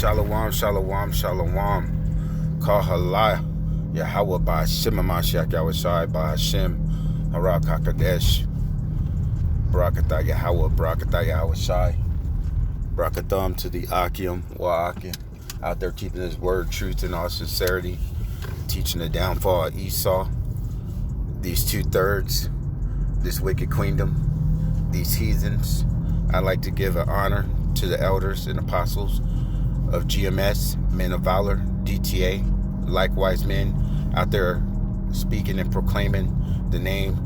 Shalom, shalom, shalom. Call halal. Yahweh by Hashem Mashiach Yahweh by Hashem Harak HaKadesh. Barakatah Yahweh, Barakatah Yahweh Shai. Barakatham to the Akim, Wa'akim. Out there keeping his word, truth, in all sincerity. Teaching the downfall of Esau. These 2/3, this wicked queendom, these heathens. I'd like to give an honor to the elders and apostles of GMS, Men of Valor, DTA, likewise men out there speaking and proclaiming the name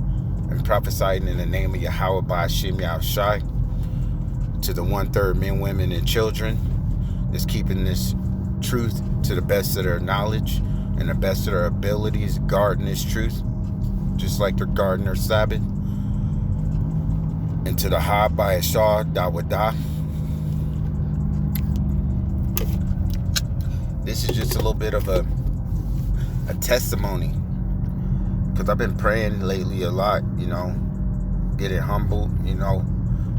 and prophesying in the name of Yahweh by Hashem Yahushai. To the 1/3 men, women, and children that's keeping this truth to the best of their knowledge and the best of their abilities, guarding this truth, just like they're guarding their Sabbath. And to the Ha by Ashar Dawadah. This is just a little bit of a testimony, because I've been praying lately a lot, getting humble,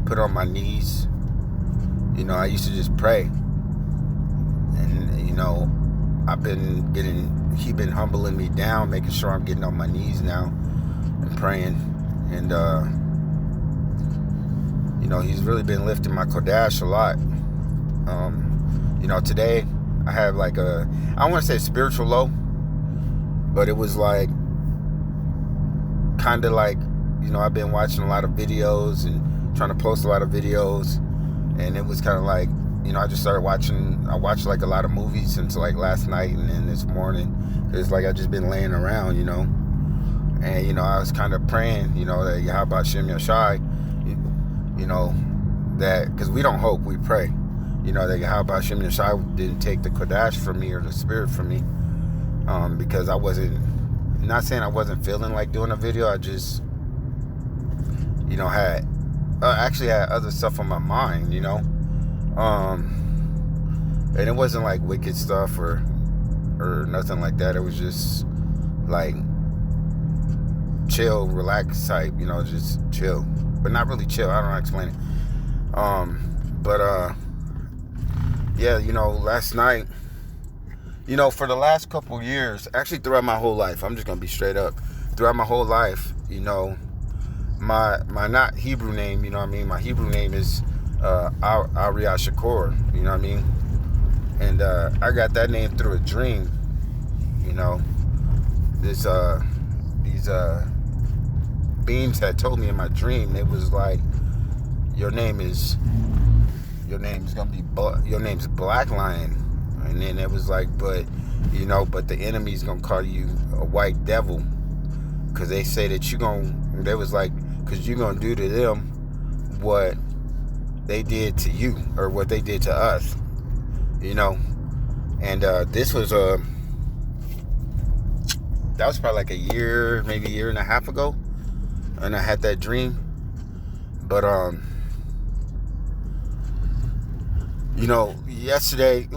put on my knees. I used to just pray, and he been humbling me down, making sure I'm getting on my knees now and praying. And he's really been lifting my Kodash a lot. Today I have like I don't want to say spiritual low, but it was like kind of like, I've been watching a lot of videos and trying to post a lot of videos, and it was kind of like, I just started watching. I watched like a lot of movies since like last night and then this morning. It's like I just been laying around, and I was kind of praying, that Yahweh Hashem Yashai, that, because we don't hope, we pray, that Yahweh Hashem Yashai didn't take the Kodash from me or the spirit from me, because I wasn't, not saying I wasn't feeling like doing a video. I just, had actually had other stuff on my mind, and it wasn't like wicked stuff or nothing like that. It was just like chill, relax type, just chill, but not really chill. I don't know how to explain it. Last night, for the last couple years, actually throughout my whole life, I'm just gonna be straight up. Throughout my whole life, my not Hebrew name, my Hebrew name is Ariah Shakur, and I got that name through a dream. These beings had told me in my dream, it was like, your name's Black Lion. And then it was like, but the enemy's gonna call you a white devil, because they say that they was like, because you're gonna do to them what they did to you, or what they did to us, and this was that was probably like a year, maybe a year and a half ago, and I had that dream. But yesterday,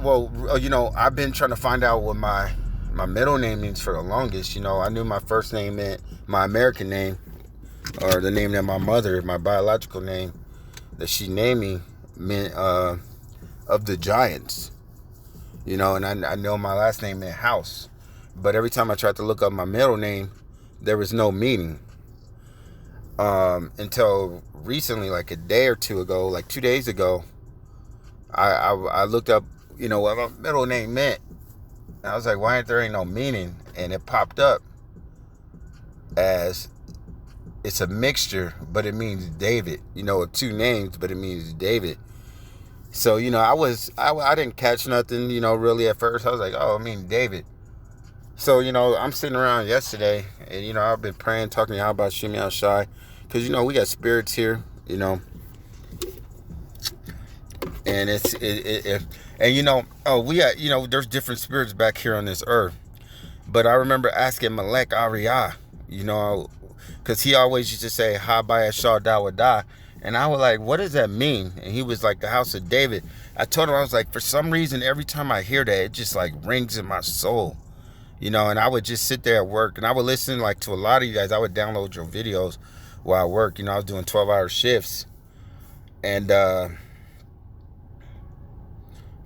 I've been trying to find out what my middle name means for the longest. I knew my first name meant my American name, or the name that my mother, my biological name that she named me, meant of the giants, and I know my last name meant house. But every time I tried to look up my middle name, there was no meaning. Until recently, like a day or two ago, like 2 days ago, I looked up, what my middle name meant. And I was like, why ain't there ain't no meaning? And it popped up as, it's a mixture, but it means David. Of two names, but it means David. So, I didn't catch nothing, really at first. I was like, oh, I mean David. So, I'm sitting around yesterday, and, I've been praying, talking to y'all about Shemi Al-Shai, because, we got spirits here, and we got, there's different spirits back here on this earth. But I remember asking Malek Ariah, because he always used to say, Ha Baya Shah Dawadah. And I was like, what does that mean? And he was like, the house of David. I told him, I was like, for some reason, every time I hear that, it just like rings in my soul. And I would just sit there at work, and I would listen like to a lot of you guys. I would download your videos while I work. I was doing 12-hour shifts. And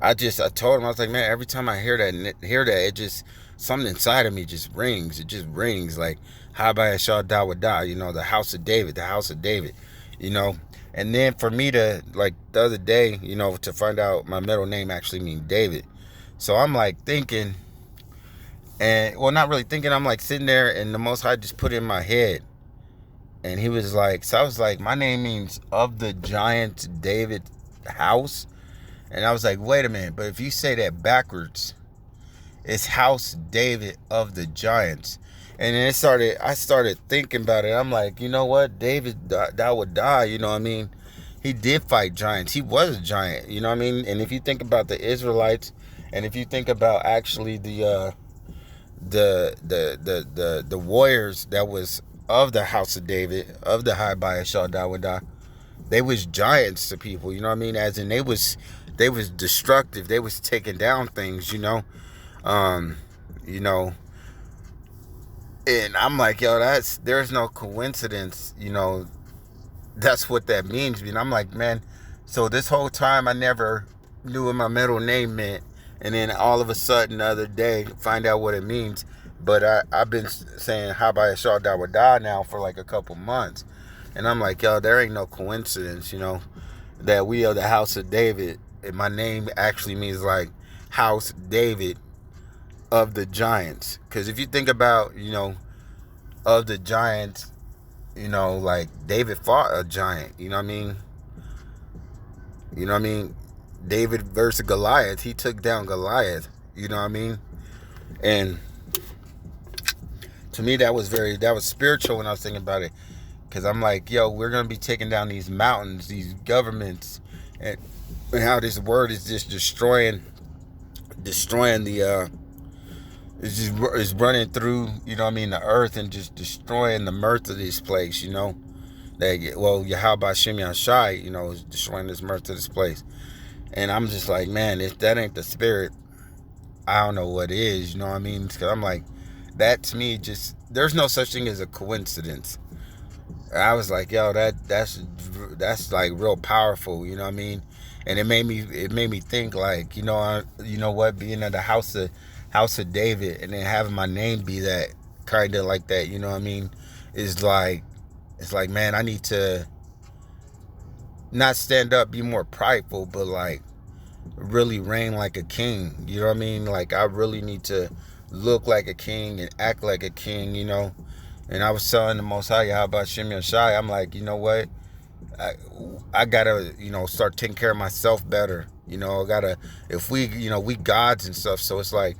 I told him, I was like, man, every time I hear that, it just, something inside of me just rings. It just rings like, Habaya Shah Dawada, the house of David, the house of David, you know. And then for me to, like, the other day, to find out my middle name actually means David. So I'm like thinking, and well, not really thinking, I'm like sitting there, and the Most High just put it in my head. And he was like, so I was like, my name means of the giant David house. And I was like, wait a minute, but if you say that backwards, it's House David of the Giants. And then I started thinking about it. I'm like, you know what? David, that would die, you know what I mean? He did fight giants. He was a giant, you know what I mean? And if you think about the Israelites, and if you think about actually the warriors that was of the house of David, of the High Shah Dawada, they was giants to people, you know what I mean? As in they was destructive. They was taking down things, um, you know. And I'm like, yo, there's no coincidence, that's what that means. And I'm like, man, so this whole time I never knew what my middle name meant, and then all of a sudden the other day find out what it means. But I've been saying Habaya Shah Dawada now for like a couple months, and I'm like, yo, there ain't no coincidence, that we are the house of David, and my name actually means like House David of the Giants. Because if you think about, of the Giants, like David fought a giant, you know what I mean? You know what I mean? David versus Goliath, he took down Goliath, you know what I mean? And to me, that was spiritual when I was thinking about it. Because I'm like, yo, we're going to be taking down these mountains, these governments, and how this word is just destroying the, it's running through, you know what I mean, the earth, and just destroying the mirth of this place, Yahweh Shem Yashai, is destroying this mirth of this place. And I'm just like, man, if that ain't the spirit, I don't know what is, you know what I mean? Because I'm like, that to me, just, there's no such thing as a coincidence. I was like, yo, that's like real powerful, you know what I mean? And it made me think, like, you know what, being at the house of David, and then having my name be that, kind of like that, you know what I mean? It's like, man, I need to not stand up, be more prideful, but like really reign like a king, you know what I mean? Like, I really need to look like a king and act like a king, And I was telling the Most High, how about Shimon Shai? I'm like, you know what? I gotta, start taking care of myself better. I gotta, if we, we gods and stuff. So it's like,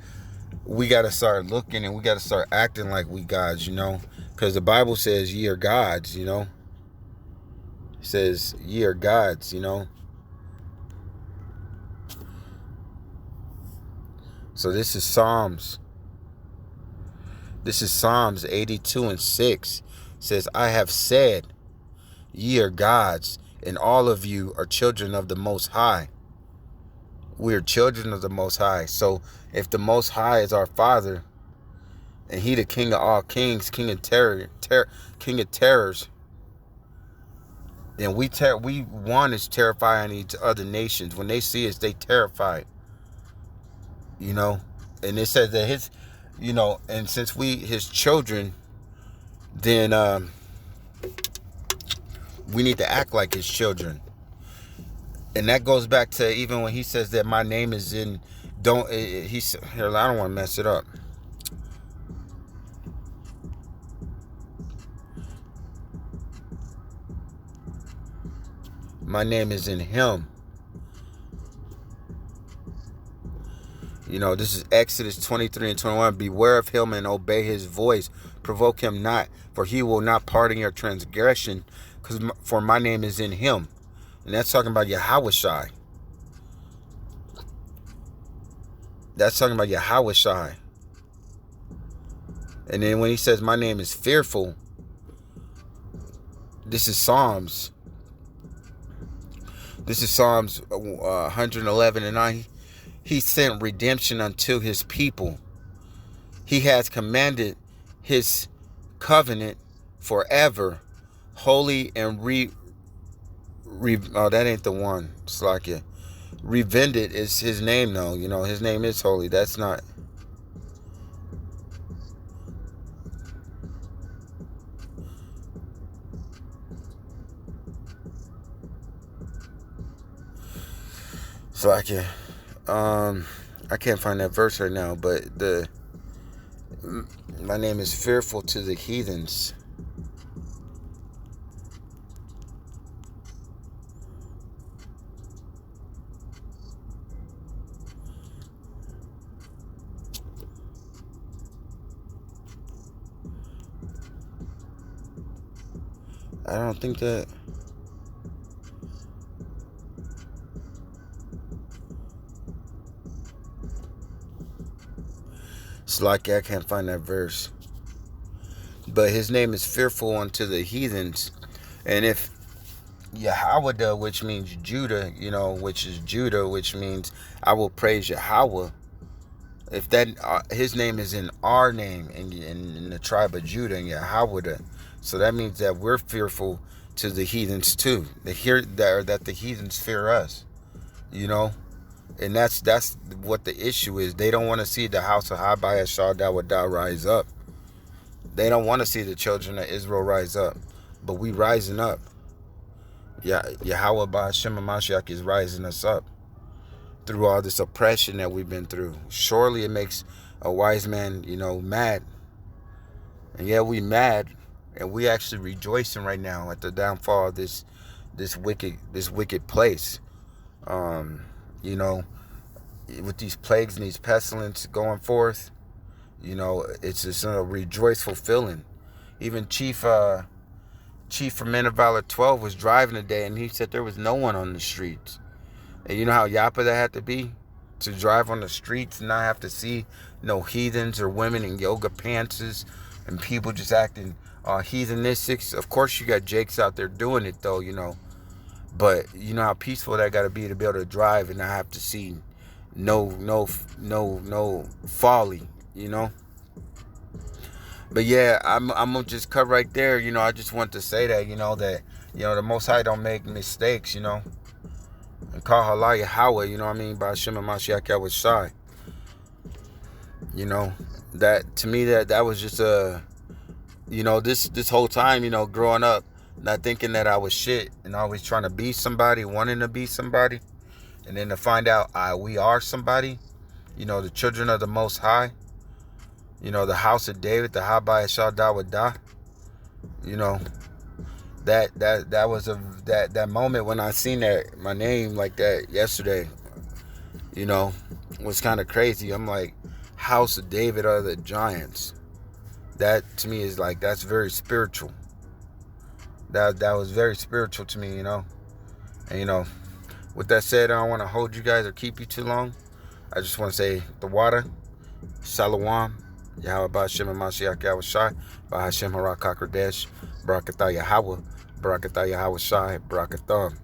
we gotta start looking, and we gotta start acting like we gods, because the Bible says ye are gods, It says ye are gods, So this is Psalms 82:6. It says, I have said, ye are gods, and all of you are children of the Most High. We are children of the Most High. So if the Most High is our Father, and He the King of all kings, King of terrors, then we one is terrifying each other nations. When they see us, they terrified. And it says that His, and since we His children, then we need to act like His children. And that goes back to even when He says that my name is in, here, I don't want to mess it up. My name is in Him. This is Exodus 23:21. Beware of him and obey his voice. Provoke him not, for he will not pardon your transgression, for my name is in him. And that's talking about Yahweh. That's talking about Yahweh. And then when he says my name is fearful, this is Psalms. This is Psalms 111:9. He sent redemption unto his people. He has commanded his covenant forever, holy and oh, that ain't the one. Slakia. Revented is his name, though. You know, his name is holy. That's not. So I can't find that verse right now, but my name is fearful to the heathens. I don't think that. It's like I can't find that verse. But his name is fearful unto the heathens. And if Yahweh, which means Judah, you know, which is Judah, which means I will praise Yahweh. If that his name is in our name in the tribe of Judah and Yahweh, so that means that we're fearful to the heathens too. That the heathens fear us, you know, and that's what the issue is. They don't want to see the house of Habayah Shadawadah rise up. They don't want to see the children of Israel rise up, but we rising up. Yeah, Yahweh by Hashem Mashiach is rising us up through all this oppression that we've been through. Surely it makes a wise man, you know, mad. And yeah, we mad, and we actually rejoicing right now at the downfall of this wicked place. You know, with these plagues and these pestilence going forth, you know, it's just a rejoiceful feeling. Even Chief from Men of Valor 12 was driving today, and he said there was no one on the streets. And you know how yappa that had to be? To drive on the streets and not have to see no heathens or women in yoga pantses and people just acting heathenistic. Of course you got Jakes out there doing it though, you know. But you know how peaceful that got to be able to drive and not have to see no folly, you know. But yeah, I'm gonna just cut right there. You know, I just want to say that, you know, that, you know, the Most High don't make mistakes, you know. And call Halal Yahweh, you know what I mean, by Hashem Mashiach Yahweh Shai. You know, that to me that was just you know, this whole time, you know, growing up, not thinking that I was shit and always trying to be somebody, wanting to be somebody, and then to find out we are somebody, you know, the children of the Most High, you know, the house of David, the Habayah Shadawadah, you know, that was that moment when I seen that my name like that yesterday, you know, was kind of crazy. I'm like, house of David are the giants. That to me is like, that's very spiritual. That was very spiritual to me, you know. And you know, with that said, I don't want to hold you guys or keep you too long. I just want to say the water, Shalom, Yahweh Ba'Shem Mashiach Yahweh Shai, Ba'Hashem Harak HaKodesh, Barakatah Yahweh, Barakatah Yahweh Shai, Barakatah.